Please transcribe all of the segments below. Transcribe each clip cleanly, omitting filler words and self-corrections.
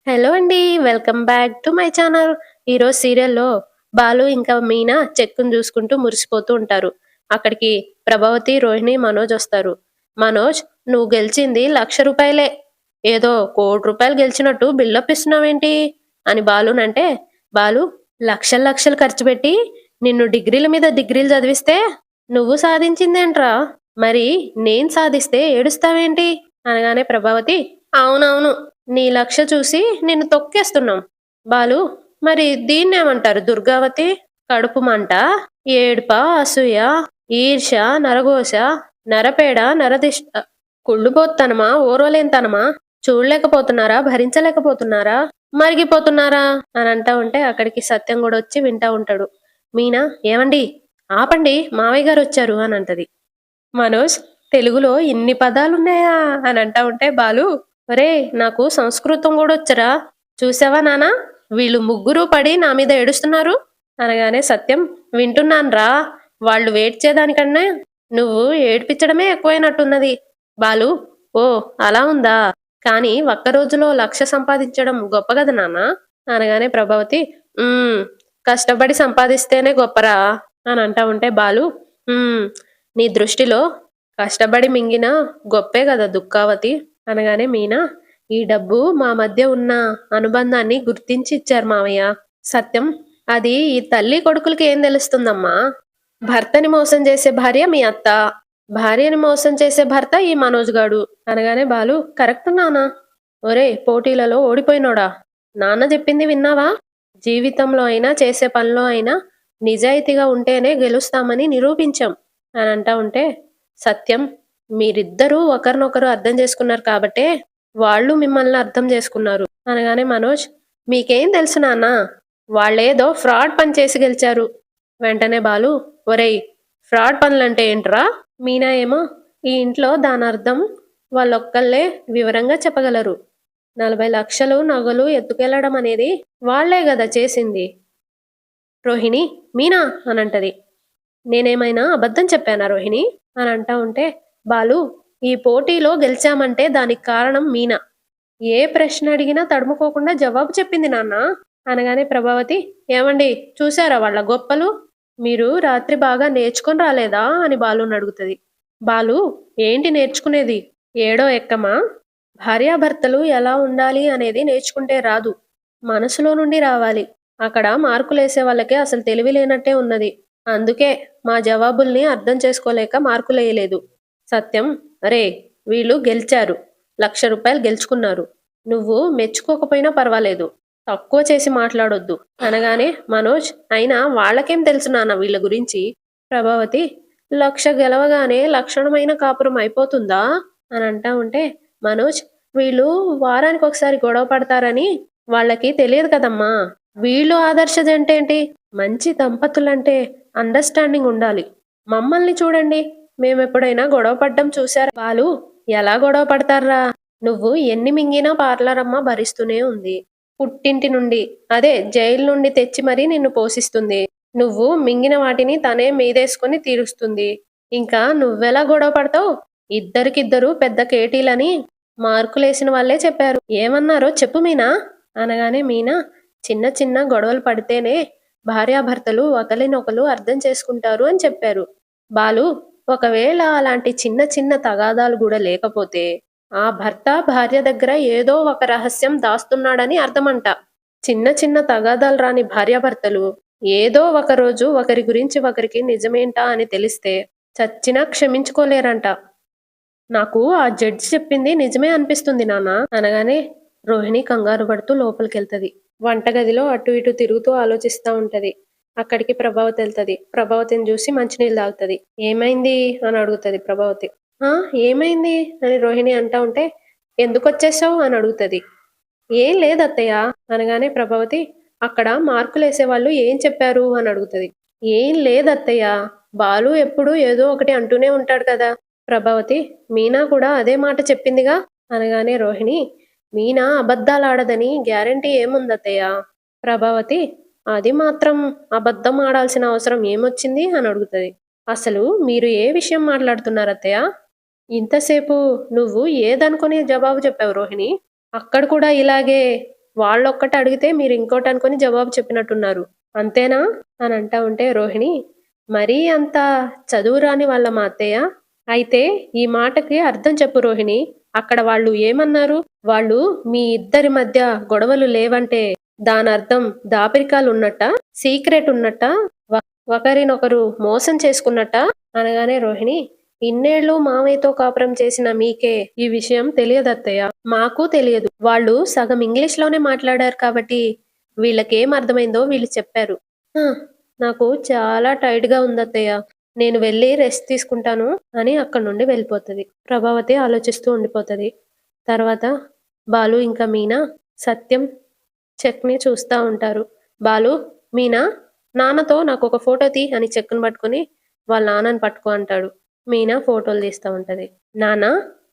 Hello అండి. Welcome back to my channel. ఈరోజు సీరియల్‌లో బాలు ఇంకా మీనా చెక్కుని చూసుకుంటూ మురిసిపోతూ ఉంటారు. అక్కడికి ప్రభావతి, రోహిణి, మనోజ్ వస్తారు. మనోజ్, "నువ్వు గెలిచింది ₹1,00,000 ఏదో ₹1,00,00,000 గెలిచినట్టు బిల్డప్ ఇస్తున్నావేంటి?" అని బాలునంటే, బాలు, "లక్షలు లక్షలు ఖర్చు పెట్టి నిన్ను డిగ్రీల మీద డిగ్రీలు చదివిస్తే నువ్వు సాధించిందేంట్రా? మరి నేను సాధిస్తే ఏడుస్తావేంటి?" అనగానే ప్రభావతి, "అవునవును. నీ లక్ష చూసి నిన్ను తొక్కేస్తున్నాం." బాలు, "మరి దీన్నేమంటారు దుర్గావతి? కడుపు మంట, ఏడుపా, అసూయ, ఈర్ష్య, నరఘోష, నరపేడ, నరదిష్ట, కుళ్ళుబోత్తనమా, ఓర్వలేనితనమా? చూడలేకపోతున్నారా? భరించలేకపోతున్నారా? మరిగిపోతున్నారా?" అని అంటా ఉంటే అక్కడికి సత్యం కూడా వచ్చి వింటా ఉంటాడు. మీనా, "ఏవండి, ఆపండి, మావయ్య గారు వచ్చారు" అని అంటది. మనోజ్, "తెలుగులో ఇన్ని పదాలున్నాయా?" అని అంటా ఉంటే బాలు, "ఒరేయ్, నాకు సంస్కృతం గూడొచ్చురా. చూసావా నాన్న, వీళ్ళు ముగ్గురు పడి నా మీద ఏడుస్తున్నారు" అనగానే సత్యం, "వింటున్నానురా. వాళ్ళు ఏడ్చేదానికన్నా నువ్వు ఏడిపిచ్చడమే ఎక్కువైనట్టున్నది." బాలు, "ఓ, అలా ఉందా? కానీ ఒక్క రోజులో 1,00,000 సంపాదించడం గొప్ప గదా నాన్న" అనగానే ప్రభావతి, "హ్మ్. కష్టపడి సంపాదిస్తేనే గొప్పరా" అని అంటా ఉంటే బాలు, "హ్మ్. నీ దృష్టిలో కష్టపడి మింగిన గొప్పే గదా దుఃఖావతి" అనగానే మీనా, "ఈ డబ్బు మా మధ్య ఉన్న అనుబంధాన్ని గుర్తించి ఇచ్చారు మావయ్య." సత్యం, "అది ఈ తల్లి కొడుకులకి ఏం తెలుస్తుందమ్మా? భర్తని మోసం చేసే భార్య మీ అత్త, భార్యని మోసం చేసే భర్త ఈ మనోజ్ గాడు." అనగానే బాలు, "కరెక్ట్ నాన్న. ఒరేయ్, పోటీలలో ఓడిపోయినోడా, నాన్న చెప్పింది విన్నావా? జీవితంలో అయినా చేసే పనిలో అయినా నిజాయితీగా ఉంటేనే గెలుస్తామని నిరూపించాం" అని అంటా ఉంటే సత్యం, "మీరిద్దరూ ఒకరినొకరు అర్థం చేసుకున్నారు కాబట్టే వాళ్ళు మిమ్మల్ని అర్థం చేసుకున్నారు" అనగానే మనోజ్, "మీకేం తెలుసు నాన్న, వాళ్ళేదో ఫ్రాడ్ పని చేసి గెలిచారు." వెంటనే బాలు, "ఒరేయ్, ఫ్రాడ్ పనులంటే ఏంట్రా?" మీనా ఏమో, "ఈ ఇంట్లో దానర్థం వాళ్ళొక్కళ్ళే వివరంగా చెప్పగలరు. 40 లక్షలు నగలు ఎత్తుకెళ్లడం అనేది వాళ్లే గదా చేసింది." రోహిణి, "మీనా" అనంటది. "నేనేమైనా అబద్ధం చెప్పానా రోహిణి?" అని అంటా ఉంటే బాలు, "ఈ పోటీలో గెలిచామంటే దానికి కారణం మీనా. ఏ ప్రశ్న అడిగినా తడుముకోకుండా జవాబు చెప్పింది నాన్న." అనగానే ప్రభావతి, "ఏవండి, చూసారా వాళ్ళ గొప్పలు? మీరు రాత్రి బాగా నేర్చుకొని రాలేదా?" అని బాలుని అడుగుతది. బాలు, "ఏంటి నేర్చుకునేది? ఏడో ఎక్కమా? భార్యాభర్తలు ఎలా ఉండాలి అనేది నేర్చుకుంటే రాదు. మనసులో నుండి రావాలి. అక్కడ మార్కులేసే వాళ్ళకే అసలు తెలివి లేనట్టే ఉన్నది. అందుకే మా జవాబుల్ని అర్థం చేసుకోలేక మార్కులేయలేదు." సత్యం, "అరే, వీళ్ళు గెలిచారు. ₹1,00,000 గెలుచుకున్నారు. నువ్వు మెచ్చుకోకపోయినా పర్వాలేదు. తక్కువ చేసి మాట్లాడొద్దు." అనగానే మనోజ్, "అయినా వాళ్ళకేం తెలుసు నాన్న వీళ్ళ గురించి?" ప్రభావతి, 1,00,000 గెలవగానే లక్షణమైన కాపురం అయిపోతుందా అని అంటా ఉంటే మనోజ్, "వీళ్ళు వారానికొకసారి గొడవ పడతారని వాళ్ళకి తెలియదు కదమ్మా. వీళ్ళు ఆదర్శ జంటేంటి? మంచి దంపతులంటే అండర్‌స్టాండింగ్ ఉండాలి. మమ్మల్ని చూడండి, మేమెప్పుడైనా గొడవ పడ్డం చూసారా?" బాలు, "ఎలా గొడవ పడతార్రా? నువ్వు ఎన్ని మింగినా పార్లరమ్మ భరిస్తూనే ఉంది. పుట్టింటి నుండి, అదే జైలు నుండి తెచ్చి మరీ నిన్ను పోషిస్తుంది. నువ్వు మింగిన వాటిని తనే మీదేసుకొని తీరుస్తుంది. ఇంకా నువ్వెలా గొడవ పడతావు? ఇద్దరికిద్దరు పెద్ద కేటీలని మార్కులేసిన వాళ్ళే చెప్పారు. ఏమన్నారో చెప్పు మీనా" అనగానే మీనా, "చిన్న చిన్న గొడవలు పడితేనే భార్యాభర్తలు ఒకలినొకలు అర్థం చేసుకుంటారు అని చెప్పారు." బాలు, "ఒకవేళ అలాంటి చిన్న చిన్న తగాదాలు గూడా లేకపోతే ఆ భర్త భార్య దగ్గర ఏదో ఒక రహస్యం దాస్తున్నాడని అర్థమంట. చిన్న చిన్న తగాదాలు రాని భార్యాభర్తలు ఏదో ఒక రోజు ఒకరి గురించి ఒకరికి నిజమేంటా అని తెలిస్తే చచ్చినా క్షమించుకోలేరంట. నాకు ఆ జడ్జి చెప్పింది నిజమే అనిపిస్తుంది నాన్న." అనగానే రోహిణి కంగారు పడుతూ లోపలికెళ్తది. వంటగదిలో అటు ఇటు తిరుగుతూ ఆలోచిస్తా ఉంటది. అక్కడికి ప్రభావతి వెళ్తది. ప్రభావతిని చూసి మంచినీళ్ళు తాగుతది. "ఏమైంది?" అని అడుగుతది ప్రభావతి. "ఆ, ఏమైంది?" అని రోహిణి అంటా ఉంటే, "ఎందుకొచ్చేసావు?" అని అడుగుతది. "ఏం లేదత్తయ్య" అనగానే ప్రభావతి, "అక్కడ మార్కులేసేవాళ్ళు ఏం చెప్పారు?" అని అడుగుతది. "ఏం లేదత్తయ్య, బాలు ఎప్పుడూ ఏదో ఒకటి అంటూనే ఉంటాడు కదా." ప్రభావతి, "మీనా కూడా అదే మాట చెప్పిందిగా." అనగానే రోహిణి, "మీనా అబద్ధాలాడదని గ్యారంటీ ఏముందత్తయ్య?" ప్రభావతి, "అది మాత్రం అబద్ధం ఆడాల్సిన అవసరం ఏమొచ్చింది?" అని అడుగుతది. "అసలు మీరు ఏ విషయం మాట్లాడుతున్నారత్తయ్య? ఇంతసేపు నువ్వు ఏదనుకుని జవాబు చెప్పావు రోహిణి? అక్కడ కూడా ఇలాగే వాళ్ళొక్కటి అడిగితే మీరు ఇంకోటి అనుకుని జవాబు చెప్పినట్టున్నారు. అంతేనా? అని అంటా ఉంటే రోహిణి, మరీ అంత చదువు రాని వాళ్ళ మా అత్తయ్య? అయితే ఈ మాటకి అర్థం చెప్పు రోహిణి. అక్కడ వాళ్ళు ఏమన్నారు? వాళ్ళు మీ ఇద్దరి మధ్య గొడవలు లేవంటే దానర్థం దాపరికాలున్నట్టా? సీక్రెట్ ఉన్నట్టా? వ ఒకరినొకరు మోసం చేసుకున్నట్టా? అనగానే రోహిణి, ఇన్నేళ్ళు మామయ్యతో కాపురం చేసిన మీకే ఈ విషయం తెలియదత్తయ్య. మాకు తెలియదు. వాళ్ళు సగం ఇంగ్లీష్‌లోనే మాట్లాడారు కాబట్టి వీళ్ళకేం అర్థమైందో వీళ్ళు చెప్పారు. ఆ! నాకు చాలా టైర్డ్‌గా ఉందత్తయ్య. నేను వెళ్ళి రెస్ట్ తీసుకుంటాను అని అక్కడి నుండి వెళ్ళిపోతది. ప్రభావతి ఆలోచిస్తూ ఉండిపోతది. తర్వాత బాలు ఇంకా మీనా, సత్యం, చెక్‌ని చూస్తా ఉంటారు. బాలు, మీనా, నాన్నతో నాకొక ఫోటో తీ అని చెక్కుని పట్టుకొని వాళ్ళ నాన్నని పట్టుకో అంటాడు. మీనా ఫోటోలు తీస్తా ఉంటది. నాన్న,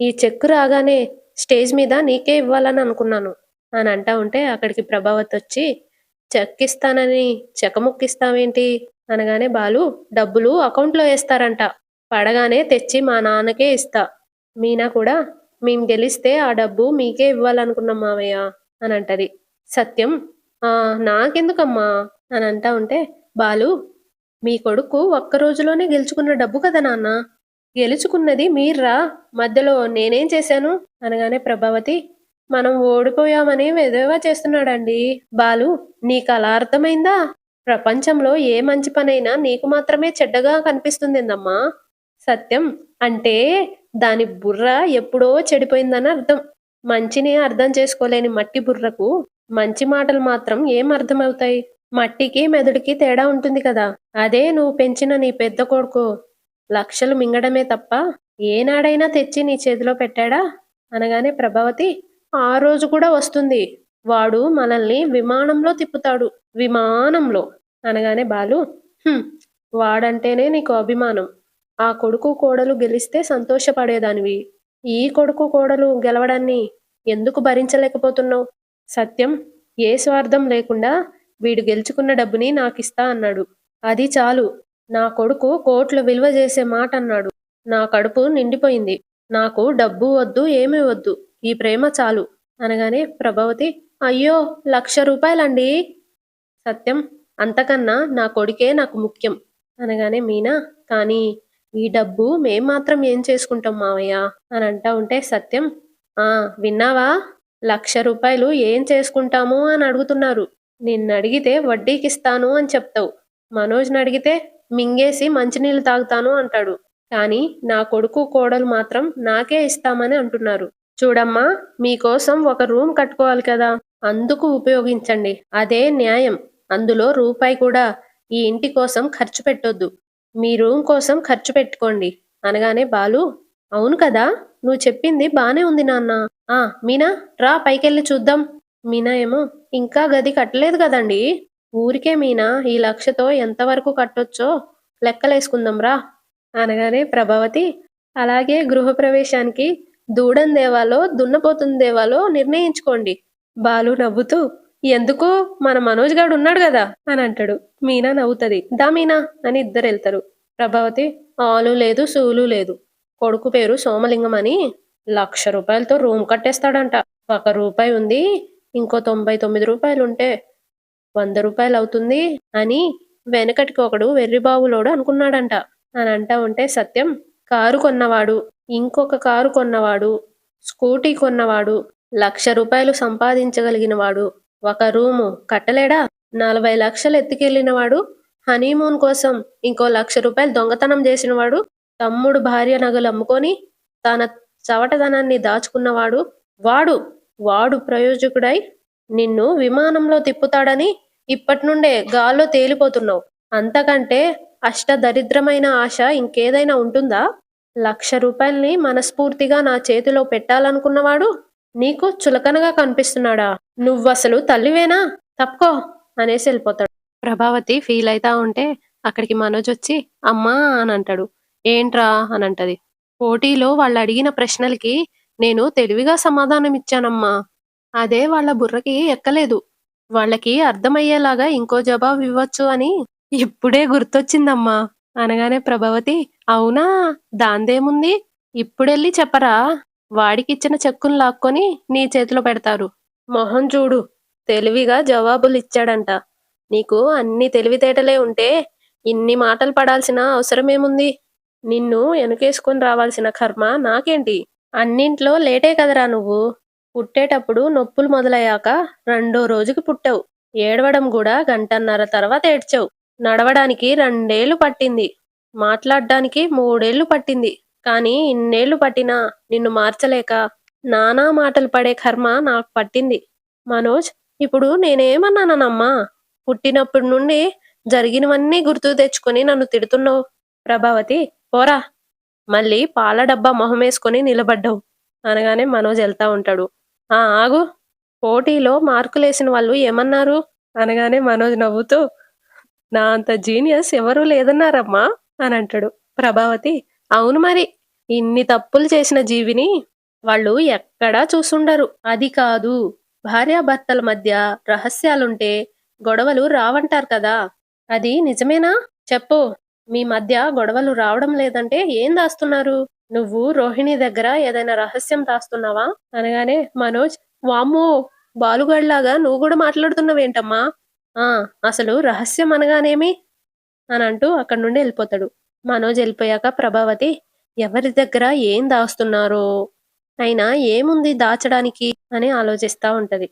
ఈ చెక్కు రాగానే స్టేజ్ మీద నీకే ఇవ్వాలని అనుకున్నాను అని అంటా ఉంటే అక్కడికి ప్రభావతొచ్చి, చెక్కిస్తానని చెకముక్కిస్తావేంటి? అనగానే బాలు, డబ్బులు అకౌంట్‌లో ఏస్తారంట. పడగానే తెచ్చి మా నాన్నకే ఇస్తా. మీనా కూడా, మేం గెలిస్తే ఆ డబ్బు మీకే ఇవ్వాలనుకున్నాం మావయ్య అని అంటది. సత్యం, నాకెందుకమ్మా అని అంటా ఉంటే, బాలు, మీ కొడుకు ఒక్క రోజులోనే గెలుచుకున్న డబ్బు కదా నాన్న. గెలుచుకున్నది మీర్రా, మధ్యలో నేనేం చేశాను? అనగానే ప్రభావతి, మనం ఓడిపోయామని వెధవ చేస్తున్నాడండి. బాలు, నీకలా అర్థమైందా? ప్రపంచంలో ఏ మంచి పనైనా నీకు మాత్రమే చెడ్డగా కనిపిస్తుందేందమ్మా? సత్యం, అంటే దాని బుర్ర ఎప్పుడో చెడిపోయిందని అర్థం. మంచిని అర్థం చేసుకోలేని మట్టి బుర్రకు మంచి మాటలు మాత్రం ఏం అర్థమవుతాయి? మట్టికి మెదడుకి తేడా ఉంటుంది కదా! అదే నువ్వు పెంచిన నీ పెద్ద కొడుకు లక్షలు మింగడమే తప్ప ఏనాడైనా తెచ్చి నీ చేతిలో పెట్టాడా? అనగానే ప్రభావతి, ఆ రోజు కూడా వస్తుంది. వాడు మనల్ని విమానంలో తిప్పుతాడు. విమానంలో అనగానే బాలు, "హుం, వాడంటేనే నీకు అభిమానం. ఆ కొడుకు కోడలు గెలిస్తే సంతోషపడేదానివి. ఈ కొడుకు కోడలు గెలవడాన్ని ఎందుకు భరించలేకపోతున్నావు? సత్యం, ఏ స్వార్థం లేకుండా వీడు గెలుచుకున్న డబ్బుని నాకిస్తా అన్నాడు. అది చాలు. నా కొడుకు కోట్లు విలువ చేసే మాట అన్నాడు. నా కడుపు నిండిపోయింది. నాకు డబ్బు వద్దు, ఏమీ వద్దు. ఈ ప్రేమ చాలు అనగానే ప్రభావతి, అయ్యో, ₹1,00,000 సత్యం, అంతకన్నా నా కొడుకే నాకు ముఖ్యం అనగానే మీనా, కానీ ఈ డబ్బు మేం మాత్రం ఏం చేసుకుంటాం మావయ్య అని అంటా ఉంటే సత్యం, ఆ, విన్నావా? ₹1,00,000 ఏం చేసుకుంటాము అని అడుగుతున్నారు. నిన్నడిగితే వడ్డీకిస్తాను అని చెప్తావు. మనోజ్ని అడిగితే మింగేసి మంచినీళ్ళు తాగుతాను అంటాడు. కానీ నా కొడుకు కోడలు మాత్రం నాకే ఇస్తామని అంటున్నారు. చూడమ్మా, మీకోసం ఒక రూమ్ కట్టుకోవాలి కదా, అందుకు ఉపయోగించండి. అదే న్యాయం. అందులో రూపాయి కూడా ఈ ఇంటి కోసం ఖర్చు పెట్టొద్దు. మీ రూమ్ కోసం ఖర్చు పెట్టుకోండి అనగానే బాలు, అవును కదా, నువ్వు చెప్పింది బానే ఉంది నాన్న. మీనా, రా పైకెళ్ళి చూద్దాం. మీనా ఏమో, ఇంకా గది కట్టలేదు కదండి. ఊరికే మీనా, ఈ 1,00,000తో ఎంతవరకు కట్టొచ్చో లెక్కలేసుకుందాం రా అనగానే ప్రభావతి, అలాగే గృహప్రవేశానికి దూడని దేవాలో దున్నపోతుని దేవాలో నిర్ణయించుకోండి. బాలు నవ్వుతూ, ఎందుకు, మన మనోజ్ గాడు ఉన్నాడు గదా అని అంటాడు. మీనా నవ్వుతది. దా మీనా అని ఇద్దరెళ్తారు. ప్రభావతి, ఆలు లేదు సూలు లేదు. కొడుకు పేరు సోమలింగం అని ₹1,00,000తో రూమ్ కట్టేస్తాడంట. ₹1 ఉంది, ఇంకో ₹99 ఉంటే ₹100 అవుతుంది అని వెనకటికి ఒకడు వెర్రిబావులోడు అనుకున్నాడంట అని అంటా ఉంటే సత్యం, కారు కొన్నవాడు, ఇంకొక కారు కొన్నవాడు, స్కూటీ కొన్నవాడు, ₹1,00,000 సంపాదించగలిగినవాడు ఒక రూము కట్టలేడా? 40 లక్షలు ఎత్తుకెళ్ళినవాడు, హనీమూన్ కోసం ఇంకో ₹1,00,000 దొంగతనం చేసినవాడు, తమ్ముడు భార్య నగలు అమ్ముకొని తన చవటదనాన్ని దాచుకున్నవాడు, వాడు వాడు ప్రయోజకుడై నిన్ను విమానంలో తిప్పుతాడని ఇప్పట్నుండే గాల్లో తేలిపోతున్నావు. అంతకంటే అష్టదరిద్రమైన ఆశ ఇంకేదైనా ఉంటుందా? ₹1,00,000 మనస్ఫూర్తిగా నా చేతిలో పెట్టాలనుకున్నవాడు నీకు చులకనగా కనిపిస్తున్నాడా? నువ్వసలు తల్లివేనా? తప్పుకో అనేసి వెళ్ళిపోతాడు. ప్రభావతి ఫీల్ అయితా ఉంటే అక్కడికి మనోజ్ వచ్చి, అమ్మా అని అంటాడు. ఏంట్రా అని అంటది. పోటీలో వాళ్ళు అడిగిన ప్రశ్నలకి నేను తెలివిగా సమాధానం ఇచ్చానమ్మా. అదే వాళ్ళ బుర్రకి ఎక్కలేదు. వాళ్ళకి అర్థమయ్యేలాగా ఇంకో జవాబు ఇవ్వచ్చు అని ఇప్పుడే గుర్తొచ్చిందమ్మా అనగానే ప్రభావతి, అవునా, దాందేముంది, ఇప్పుడెళ్ళి చెప్పరా, వాడికిచ్చిన చెక్కును లాక్కొని నీ చేతిలో పెడతారు. మొహం చూడు తెలివిగా జవాబులిచ్చాడంట. నీకు అన్ని తెలివితేటలే ఉంటే ఇన్ని మాటలు పడాల్సిన అవసరమేముంది? నిన్ను ఎనకేసుకొని రావాల్సిన కర్మ నాకేంటి? అన్నింట్లో లేటే కదరా నువ్వు. పుట్టేటప్పుడు నొప్పులు మొదలయ్యాక రెండో రోజుకి పుట్టావు. ఏడవడం గూడా గంటన్నర తర్వాత ఏడ్చావు. నడవడానికి 2 ఏళ్ళు పట్టింది. మాట్లాడ్డానికి 3 ఏళ్ళు పట్టింది. కానీ ఇన్నేళ్ళు పట్టినా నిన్ను మార్చలేక నానా మాటలు పడే కర్మ నాకు పట్టింది. మనోజ్, ఇప్పుడు నేనేమన్నాననమ్మా? పుట్టినప్పటి నుండి జరిగినవన్నీ గుర్తుకు తెచ్చుకొని నన్ను తిడుతున్నావు. ప్రభావతి, పోరా! మళ్ళీ పాల డబ్బా మొహమేసుకొని నిలబడ్డావు అనగానే మనోజ్ ఎళ్తా ఉంటాడు. ఆ, ఆగు! పోటీలో మార్కులేసిన వాళ్ళు ఏమన్నారు? అనగానే మనోజ్ నవ్వుతూ, నా అంత జీనియస్ ఎవరూ లేదన్నారమ్మా అనంటాడు. ప్రభావతి, అవును మరి. ఇన్ని తప్పులు చేసిన జీవిని వాళ్ళు ఎక్కడా చూసుండరు. అది కాదు, భార్యాభర్తల మధ్య రహస్యాలుంటే గొడవలు రావంటారు కదా! అది నిజమేనా? చెప్పు. మీ మధ్య గొడవలు రావడం లేదంటే ఏం దాస్తున్నారు? నువ్వు రోహిణి దగ్గర ఏదైనా రహస్యం దాస్తున్నావా? అనగానే మనోజ్, వామ్మో! బాలుగాడిలాగా నువ్వు గూడా మాట్లాడుతున్నావేంటమ్మా? ఆ, అసలు రహస్యం అనగానేమి? అనంటూ అక్కడి నుండి ఎళ్ళిపోతాడు. మనోజ్ ఎళ్ళిపోయాక ప్రభావతి ఎవరి దగ్గర ఏం దాస్తున్నారో, అయినా ఏముంది దాచడానికి అని ఆలోచిస్తా ఉంటది.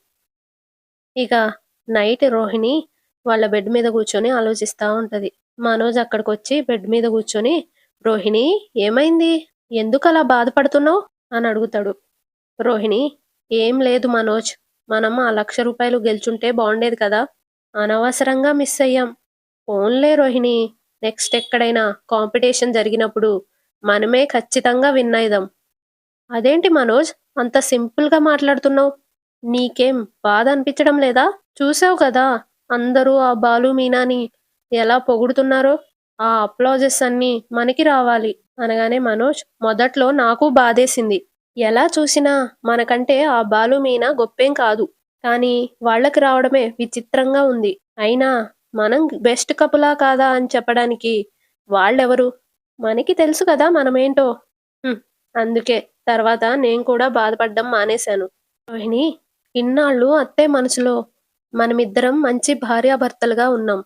ఇక నైట్ రోహిణి వాళ్ళ బెడ్ మీద కూర్చొని ఆలోచిస్తా ఉంటది. మనోజ్ అక్కడికొచ్చి బెడ్ మీద కూర్చొని, రోహిణి, ఏమైంది? ఎందుకలా బాధపడుతున్నావు? అని అడుగుతాడు. రోహిణి, ఏం లేదు మనోజ్. మనం ఆ ₹1,00,000 గెలుచుంటే బావుండేది కదా! అనవసరంగా మిస్ అయ్యాం. పోన్లే రోహిణి, నెక్స్ట్ ఎక్కడైనా కాంపిటీషన్ జరిగినప్పుడు మనమే ఖచ్చితంగా విన్ అయిదాం. అదేంటి మనోజ్, అంత సింపుల్‌గా మాట్లాడుతున్నావు? నీకేం బాధ అనిపించడం లేదా? చూసావు కదా అందరూ ఆ బాలు, మీనాని ఎలా పొగుడుతున్నారో! ఆ అప్లాజెస్ అన్నీ మనకి రావాలి అనగానే మనోజ్, మొదట్లో నాకు బాధేసింది. ఎలా చూసినా మనకంటే ఆ బాలు, మీనా గొప్పేం కాదు. కానీ వాళ్ళకి రావడమే విచిత్రంగా ఉంది. అయినా మనం బెస్ట్ కపులా కాదా అని చెప్పడానికి వాళ్ళెవరు? మనకి తెలుసు కదా మనమేంటో. హ్మ్. అందుకే తర్వాత నేను కూడా బాధపడ్డం మానేశాను. రోహిణి, ఇన్నాళ్ళు అత్తే మనసులో మనమిద్దరం మంచి భార్యాభర్తలుగా ఉన్నాం.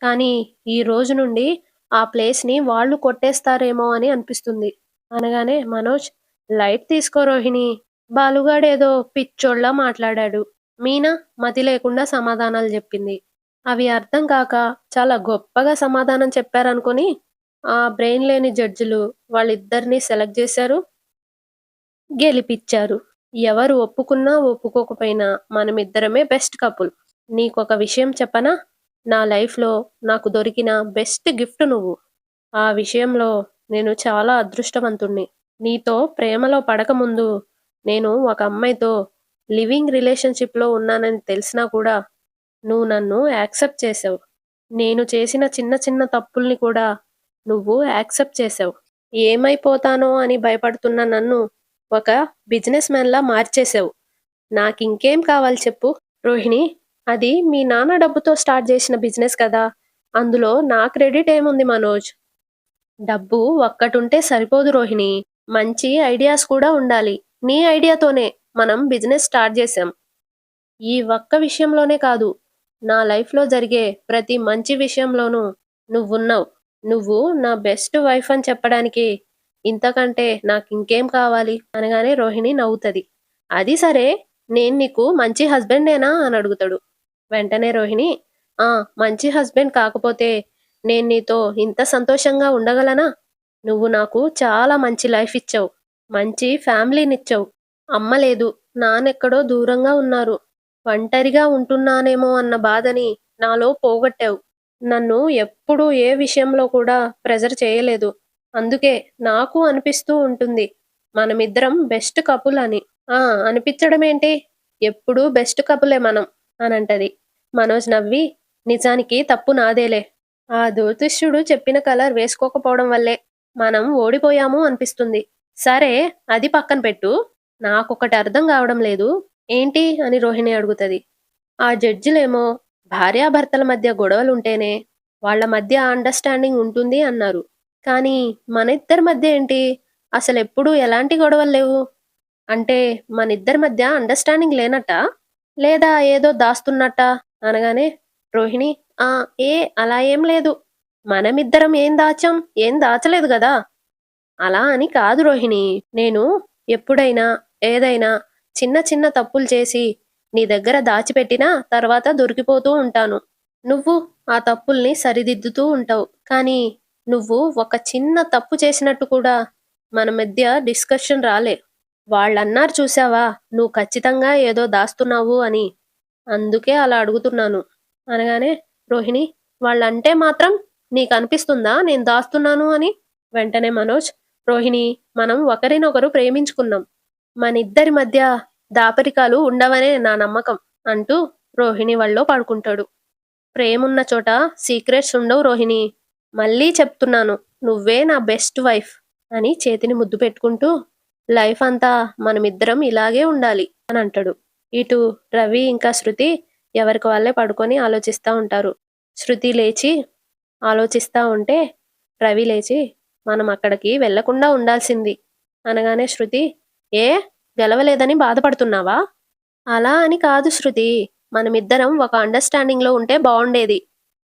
కానీ ఈ రోజు నుండి ఆ ప్లేస్‌ని వాళ్ళు కొట్టేస్తారేమో అని అనిపిస్తుంది. అనగానే మనోజ్, లైట్ తీసుకో రోహిణి. బాలుగాడేదో పిచ్చోల్లా మాట్లాడాడు. మీనా మతి లేకుండా సమాధానాలు జెప్పింది. అవి అర్థం కాక చాలా గొప్పగా సమాధానం చెప్పారనుకోని ఆ బ్రెయిన్ లేని జడ్జిలు వాళ్ళిద్దరిని సెలెక్ట్ జేశారు. గెలిపిచ్చారు. ఎవరు ఒప్పుకున్నా, ఒప్పుకోకపోయినా మనమిద్దరమే బెస్ట్ కపుల్. నీకొక విషయం చెప్పనా? నా లైఫ్‌లో నాకు దొరికిన బెస్ట్ గిఫ్ట్ నువ్వు. ఆ విషయంలో నేను చాలా అదృష్టవంతుడిని. నీతో ప్రేమలో పడకముందు నేను ఒక అమ్మాయితో లివింగ్ రిలేషన్‌షిప్‌లో ఉన్నానని తెలిసినా కూడా నువ్వు నన్ను యాక్సెప్ట్ చేసావు. నేను చేసిన చిన్న చిన్న తప్పుల్ని కూడా నువ్వు యాక్సెప్ట్ చేసావు. ఏమైపోతానో అని భయపడుతున్న నన్ను ఒక బిజినెస్ మ్యాన్‌లా మార్చేసావు. నాకింకేం కావాలి చెప్పు? రోహిణి, అది మీ నాన్న డబ్బుతో స్టార్ట్ చేసిన బిజినెస్ కదా! అందులో నా క్రెడిట్ ఏముంది మనోజ్? డబ్బు ఒక్కటుంటే సరిపోదు రోహిణి. మంచి ఐడియాస్ కూడా ఉండాలి. నీ ఐడియాతోనే మనం బిజినెస్ స్టార్ట్ చేశాం. ఈ ఒక్క విషయంలోనే కాదు, నా లైఫ్‌లో జరిగే ప్రతి మంచి విషయంలోనూ నువ్వున్నావు. నువ్వు నా బెస్ట్ వైఫ్ అని చెప్పడానికి ఇంతకంటే నాకింకేం కావాలి? అనగానే రోహిణి నవ్వుతది. అది సరే, నేను నీకు మంచి హస్బెండేనా? అని అడుగుతాడు. వెంటనే రోహిణి, ఆ, మంచి హస్బెండ్ కాకపోతే నేను నీతో ఇంత సంతోషంగా ఉండగలనా? నువ్వు నాకు చాలా మంచి లైఫ్ ఇచ్చావు. మంచి ఫ్యామిలీనిచ్చావు. అమ్మ లేదు, నాన్నెక్కడో దూరంగా ఉన్నారు. ఒంటరిగా ఉంటున్నానేమో అన్న బాధని నాలో పోగొట్టావు. నన్ను ఎప్పుడూ ఏ విషయంలో కూడా ప్రెజర్ చేయలేదు. అందుకే నాకు అనిపిస్తూ ఉంటుంది మనమిద్దరం బెస్ట్ కపుల్ అని. ఆ, అనిపించడమేంటి? ఎప్పుడూ బెస్ట్ కపులే మనం అనంటది. మనోజ్ నవ్వి, నిజానికి తప్పు నాదేలే. ఆ జ్యోతిష్యుడు చెప్పిన కలర్ వేసుకోకపోవడం వల్లే మనం ఓడిపోయాము అనిపిస్తుంది. సరే, అది పక్కన పెట్టు. నాకొకటి అర్థం కావడం లేదు. ఏంటి అని రోహిణి అడుగుతది. ఆ జడ్జిలేమో భార్యాభర్తల మధ్య గొడవలుంటేనే వాళ్ళ మధ్య అండర్‌స్టాండింగ్ ఉంటుంది అన్నారు. కానీ మన ఇద్దరి మధ్య ఏంటి? అసలెప్పుడూ ఎలాంటి గొడవలు లేవు. అంటే మనిద్దరి మధ్య అండర్‌స్టాండింగ్ లేనట్టా? లేదా ఏదో దాస్తున్నట్టా? అనగానే రోహిణి ఆ! ఏ అలా ఏం లేదు. మనమిద్దరం ఏం దాచాం? ఏం దాచలేదు గదా! అలా అని కాదు రోహిణి. నేను ఎప్పుడైనా, ఏదైనా చిన్న చిన్న తప్పులు చేసి నీ దగ్గర దాచిపెట్టినా తర్వాత దొరికిపోతూ ఉంటాను. నువ్వు ఆ తప్పుల్ని సరిదిద్దుతూ ఉంటావు. కానీ నువ్వు ఒక చిన్న తప్పు చేసినట్టు కూడా మన మధ్య డిస్కషన్ రాలే. వాళ్ళన్నారు చూసావా, నువ్వు ఖచ్చితంగా ఏదో దాస్తున్నావు అని. అందుకే అలా అడుగుతున్నాను. అనగానే రోహిణి వాళ్ళంటే మాత్రం నీకనిపిస్తుందా నేను దాస్తున్నాను అని? వెంటనే మనోజ్ రోహిణి మనం ఒకరినొకరు ప్రేమించుకున్నాం. మనిద్దరి మధ్య దాపరికాలు ఉండవనే నా నమ్మకం అంటూ రోహిణి వళ్ళో పడుకుంటాడు. ప్రేమున్న చోట సీక్రెట్స్ ఉండవు రోహిణి. మళ్ళీ చెప్తున్నాను నువ్వే నా బెస్ట్ వైఫ్ అని చేతిని ముద్దు పెట్టుకుంటూ లైఫ్ అంతా మనమిద్దరం ఇలాగే ఉండాలి అని అంటాడు. ఇటు రవి ఇంకా శృతి ఎవరికి వాళ్ళే పడుకొని ఆలోచిస్తా ఉంటారు. శృతి లేచి ఆలోచిస్తా ఉంటే రవి లేచి మనం అక్కడికి వెళ్లకుండా ఉండాల్సింది అనగానే శృతి ఏ గెలవలేదని బాధపడుతున్నావా? అలా అని కాదు శృతి. మనమిద్దరం ఒక అండర్‌స్టాండింగ్‌లో ఉంటే బావుండేది.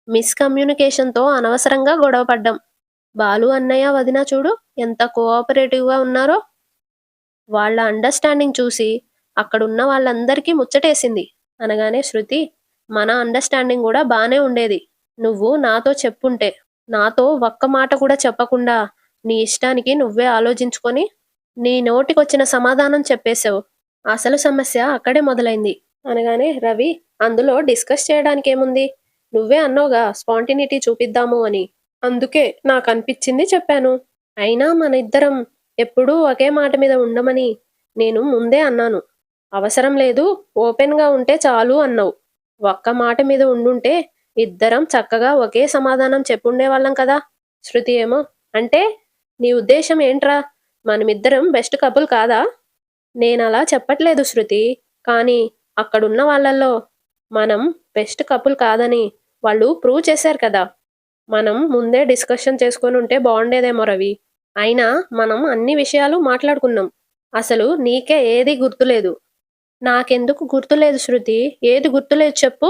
మిస్‌కమ్యూనికేషన్‌తో అనవసరంగా గొడవ పడ్డాం. బాలు అన్నయ్య, వదిన చూడు ఎంత కోఆపరేటివ్‌గా ఉన్నారో. వాళ్ళ అండర్‌స్టాండింగ్ చూసి అక్కడున్న వాళ్ళందరికీ ముచ్చటేసింది. అనగానే శృతి మన అండర్‌స్టాండింగ్ గూడా బానే ఉండేది. నువ్వు నాతో చెప్పుంటే. నాతో ఒక్క మాట కూడా చెప్పకుండా నీ ఇష్టానికి నువ్వే ఆలోచించుకొని నీ నోటికొచ్చిన సమాధానం చెప్పేశావు. అసలు సమస్య అక్కడే మొదలైంది. అనగానే రవి అందులో డిస్కస్ చేయడానికేముంది? నువ్వే అన్నావుగా స్పాంటేనిటీ చూపిద్దాము అని. అందుకే నాకనిపిచ్చింది చెప్పాను. అయినా మన ఇద్దరం ఎప్పుడూ ఒకే మాట మీద ఉండమని నేను ముందే అన్నాను. అవసరం లేదు ఓపెన్‌గా ఉంటే చాలు అన్నావు. ఒక్క మాట మీద ఉండుంటే ఇద్దరం చక్కగా ఒకే సమాధానం చెప్పుండేవాళ్ళం కదా! శృతి ఏమో అంటే నీ ఉద్దేశ్యం ఏంట్రా? మనమిద్దరం బెస్ట్ కపుల్ కాదా? నేనలా చెప్పట్లేదు శృతి. కానీ అక్కడున్న వాళ్ళల్లో మనం బెస్ట్ కపుల్ కాదని వాళ్ళు ప్రూవ్ చేశారు కదా! మనం ముందే డిస్కషన్ చేసుకొనుంటే బావుండేదేమో రవి. అయినా మనం అన్ని విషయాలు మాట్లాడుకున్నాం. అసలు నీకే ఏదీ గుర్తులేదు. నాకెందుకు గుర్తులేదు శృతి? ఏది గుర్తులేదు చెప్పు?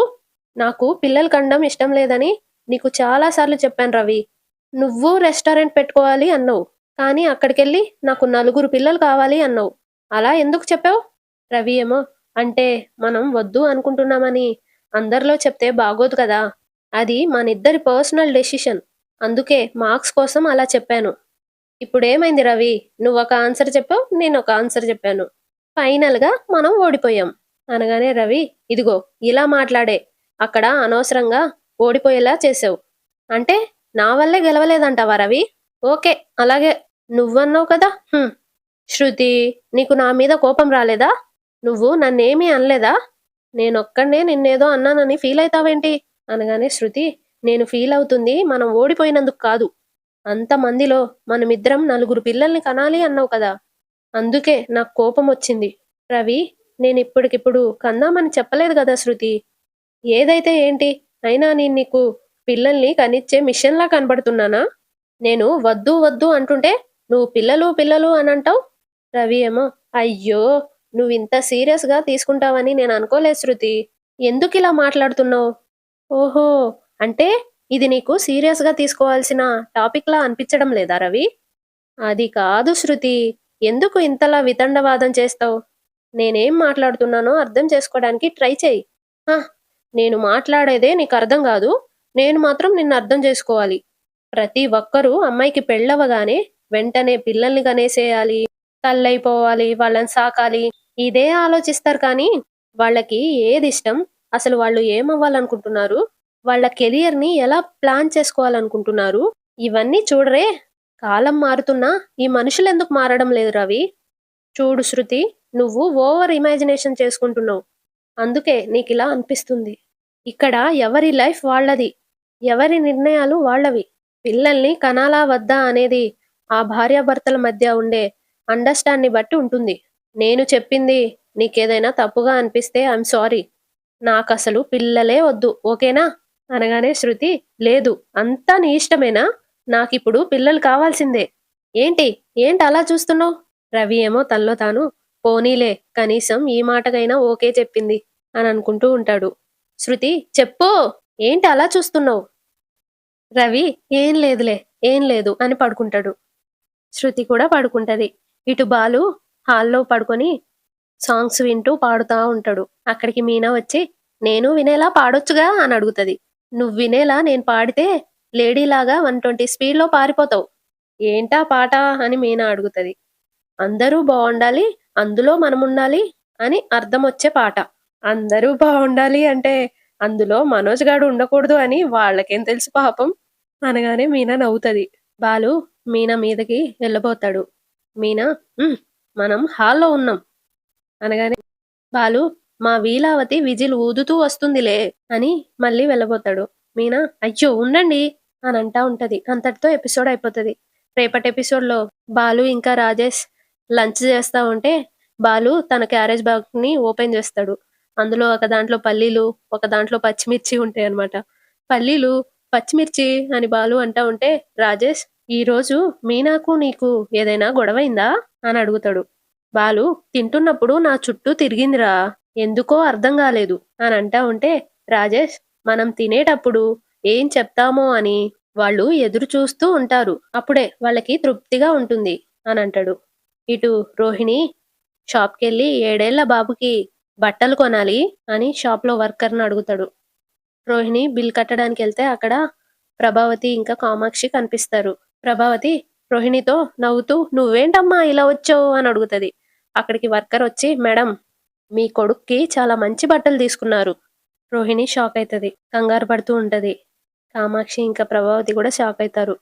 నాకు పిల్లలు కనడం ఇష్టం లేదని నీకు చాలా సార్లు చెప్పాను రవి. నువ్వు రెస్టారెంట్ పెట్టుకోవాలి అన్నావు. కానీ అక్కడికెళ్ళి నాకు నలుగురు పిల్లలు కావాలి అన్నావు. అలా ఎందుకు చెప్పావు? రవి ఏమో అంటే మనం వద్దు అనుకుంటున్నామని అందరిలో చెప్తే బాగోదు కదా! అది మనిద్దరి పర్సనల్ డెసిషన్. అందుకే మార్క్స్ కోసం అలా చెప్పాను. ఇప్పుడేమైంది రవి? నువ్వొక ఆన్సర్ చెప్పావు. నేనొక ఆన్సర్ చెప్పాను. ఫైనల్‌గా మనం ఓడిపోయాం. అనగానే రవి ఇదిగో ఇలా మాట్లాడే. అక్కడ అనవసరంగా ఓడిపోయేలా చేశావు. అంటే నా వల్లే గెలవలేదంటావా రవి? ఓకే. అలాగే. నువ్వన్నావు కదా! శృతి నీకు నా మీద కోపం రాలేదా? నువ్వు నన్నేమీ అనలేదా? నేనొక్కడినే నిన్నేదో అన్నానని ఫీలయితావేంటి? అనగానే శృతి నేను ఫీలవుతుంది మనం ఓడిపోయినందుకు కాదు. అంతమందిలో మనమిద్దరం నలుగురు పిల్లల్ని కనాలి అన్నావు కదా! అందుకే నాకు కోపమొచ్చింది. రవి నేనిప్పటికిప్పుడు కందామని చెప్పలేదు గదా శృతి. ఏదైతే ఏంటి? అయినా నేను నీకు పిల్లల్ని కనిచ్చే మిషన్‌లా కనబడుతున్నానా? నేను వద్దు వద్దు అంటుంటే నువ్వు పిల్లలు పిల్లలు అనంటావు. రవి ఏమో అయ్యో! నువ్వింత సీరియస్‌గా తీసుకుంటావని నేననుకోలేదు శృతి. ఎందుకిలా మాట్లాడుతున్నావు? ఓహో! అంటే ఇది నీకు సీరియస్‌గా తీసుకోవాల్సిన టాపిక్‌లా అనిపించడం లేదా రవి? అది కాదు శృతి. ఎందుకు ఇంతలా వితండవాదం చేస్తావు? నేనేం మాట్లాడుతున్నానో అర్థం చేసుకోడానికి ట్రై చెయ్యి. ఆ! నేను మాట్లాడేదే నీకర్థం గాదు. నేను మాత్రం నిన్నర్థం జేసుకోవాలి. ప్రతి ఒక్కరూ అమ్మాయికి పెళ్ళవ్వగానే వెంటనే పిల్లల్ని కనేసేయాలి, తల్లయిపోవాలి, వాళ్ళని సాకాలి ఇదే ఆలోచిస్తారు కానీ, వాళ్ళకి ఏదిష్టం, అసలు వాళ్ళు ఏమవ్వాలనుకుంటున్నారు, వాళ్ళ కెరియర్‌ని ఎలా ప్లాన్ చేసుకోవాలనుకుంటున్నారు, ఇవన్నీ చూడరే. కాలం మారుతున్నా ఈ మనుషులెందుకు మారడం లేదు రవి? చూడు శృతి, నువ్వు ఓవర్ ఇమాజినేషన్ చేసుకుంటున్నావు. అందుకే నీకిలా అనిపిస్తుంది. ఇక్కడ ఎవరి లైఫ్ వాళ్ళది. ఎవరి నిర్ణయాలు వాళ్ళవి. పిల్లల్ని కనాలా వద్దా అనేది ఆ భార్యాభర్తల మధ్య ఉండే అండర్‌స్టాండ్‌ని బట్టి ఉంటుంది. నేను చెప్పింది నీకేదైనా తప్పుగా అనిపిస్తే ఐయామ్ సారీ. నాకసలు పిల్లలే వద్దు. ఓకేనా? అనగానే శృతి లేదు. అంతా నీ ఇష్టమేనా? నాకిప్పుడు పిల్లలు కావాల్సిందే. ఏంటి? ఏంటలా చూస్తున్నావు? రవి ఏమో తనలో తాను పోనీలే కనీసం ఈ మాటకైనా ఓకే చెప్పింది. అని అనుకుంటూ ఉంటాడు. శృతి చెప్పు ఏంటి అలా చూస్తున్నావు? రవి ఏం లేదులే, ఏం లేదు అని పడుకుంటాడు. శృతి కూడా పడుకుంటది. ఇటు బాలు హాల్లో పడుకొని సాంగ్స్ వింటూ పాడుతా ఉంటాడు. అక్కడికి మీనా వచ్చి నేను వినేలా పాడొచ్చుగా అని అడుగుతది. నువ్వు వినేలా నేను పాడితే లేడీలాగా 120 స్పీడ్‌లో పారిపోతావు. ఏంటా పాట అని మీనా అడుగుతది. అందరూ బావుండాలి, అందులో మనముండాలి అని అర్థమొచ్చే పాట. అందరూ బావుండాలి అంటే అందులో మనోజ్ గాడు ఉండకూడదు అని వాళ్ళకేం తెలుసు పాపం అనగానే మీనా నవ్వుతది. బాలు మీనా మీదకి వెళ్ళబోతాడు. మీనా "హ్మ్. మనం హాల్‌లో ఉన్నాం" అనగానే బాలు "మా వీలావతి విజిల్ ఊదుతూ వస్తుందిలే" అని మళ్ళీ వెళ్ళబోతాడు. మీనా "అయ్యో! ఉండండి" అని అంటా ఉంటది. అంతటితో ఎపిసోడ్ అయిపోతది. రేపటి ఎపిసోడ్‌లో బాలు ఇంకా రాజేష్ లంచ్ చేస్తా ఉంటే బాలు తన క్యారేజ్ బ్యాగ్‌ని ఓపెన్ చేస్తాడు. అందులో ఒక దాంట్లో పల్లీలు, ఒక దాంట్లో పచ్చిమిర్చి ఉంటాయన్నమాట. పల్లీలు, పచ్చిమిర్చి అని బాలు అంటా ఉంటే రాజేష్ "ఈరోజు మీనాకు నీకు ఏదైనా గొడవైందా?" అని అడుగుతాడు. బాలు "తింటున్నప్పుడు నా చుట్టూ తిరిగిందిరా. ఎందుకో అర్థం గాలేదు" అని అంటా ఉంటే రాజేష్ "మనం తినేటప్పుడు ఏం చెప్తామో అని వాళ్ళు ఎదురు చూస్తూ ఉంటారు. అప్పుడే వాళ్ళకి తృప్తిగా ఉంటుంది" అని అంటాడు. ఇటు రోహిణి షాప్‌కెళ్ళి 7 ఏళ్ల బాబుకి బట్టలు కొనాలి అని షాప్‌లో వర్కర్‌ని అడుగుతాడు. రోహిణి బిల్ కట్టడానికెళ్తే అక్కడ ప్రభావతి ఇంకా కామాక్షి కనిపిస్తారు. ప్రభావతి రోహిణితో నవ్వుతూ "నువ్వేంటమ్మా ఇలా వచ్చావు" అని అడుగుతది. అక్కడికి వర్కర్ వచ్చి "మేడం మీ కొడుక్కి చాలా మంచి బట్టలు తీసుకున్నారు." రోహిణి షాక్ అయితది. కంగారు పడుతూ ఉంటది. కామాక్షి ఇంకా ప్రభావతి కూడా షాక్ అయితారు.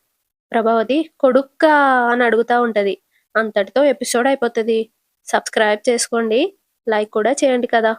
ప్రభావతి "కొడుక్కా" అని అడుగుతా ఉంటది. అంతటితో ఎపిసోడ్ అయిపోతది. సబ్స్క్రైబ్ చేసుకోండి. లైక్ కూడా చేయండి కదా!